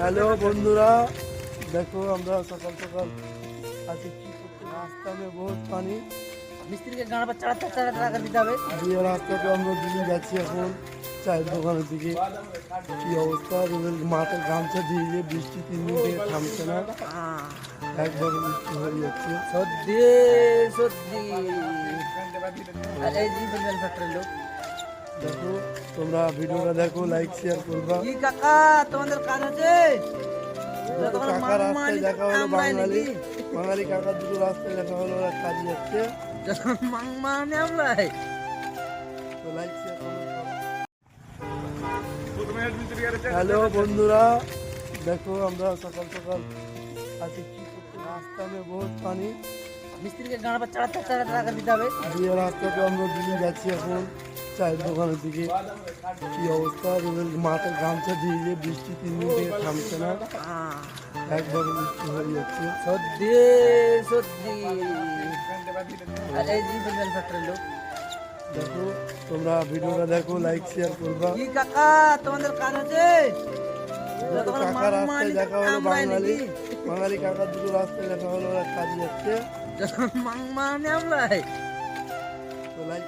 Hello বন্ধুরা, দেখো আমরা সকাল সকাল আছি কি করতে, রাস্তা में बहुत পানি, মিস্ত্রি কে গাড়া पर चढ़ाते चढ़ाते টাকা দিতে হবে। দিয়ে রাস্তাতে আমরা দিয়ে যাচ্ছি এখন চায়ের দোকানের দিকে। কি অবস্থা, রোদের মাথায় গামছা দিয়ে বৃষ্টি 3 দিন থেকে থামছে না, একবার বৃষ্টি হয়ে যাচ্ছে। সত্যি সত্যি এই জি বলবেন ফ্যাক্টরি লোক। দেখো তোমরা ভিডিওটা দেখো, লাইক শেয়ার করবা। কি কাকা তোমাদের কাজ আছে? দুটো কাকা রাস্তায় দেখা হলো, বাঙালি কাকা দুটো রাস্তায় দেখা হলো, ওরা কাজে যাচ্ছে। মানে আমলাই তো লাইক শেয়ার করো। হ্যালো বন্ধুরা, দেখো আমরা সকাল সকাল আছি কি করতে, রাস্তা में बहुत পানি, মিস্ত্রি কে গাড়া पर चढ़ाते चढ़ाते টাকা দিতে হবে। দিয়ে রাস্তাতে আমরা দিয়ে যাচ্ছি এখন চায়ের দোকানের দিকে। কি অবস্থা, রোদের মাথায় গামছা দিয়ে বৃষ্টি 3 দিন থেকে থামছে না, একবার বৃষ্টি হয়ে যাচ্ছে। সত্যি সত্যি এই জি বলবেন ফ্যাক্টরি লোক। দেখো তোমরা ভিডিওটা দেখো, লাইক শেয়ার করবা। কি কাকা তোমাদের কাজ আছে? দুটো কাকা রাস্তায় দেখা হলো, বাঙালি কাকা দুটো রাস্তায় দেখা হলো, ওরা কাজে যাচ্ছে। মানে আমলাই তো লাইক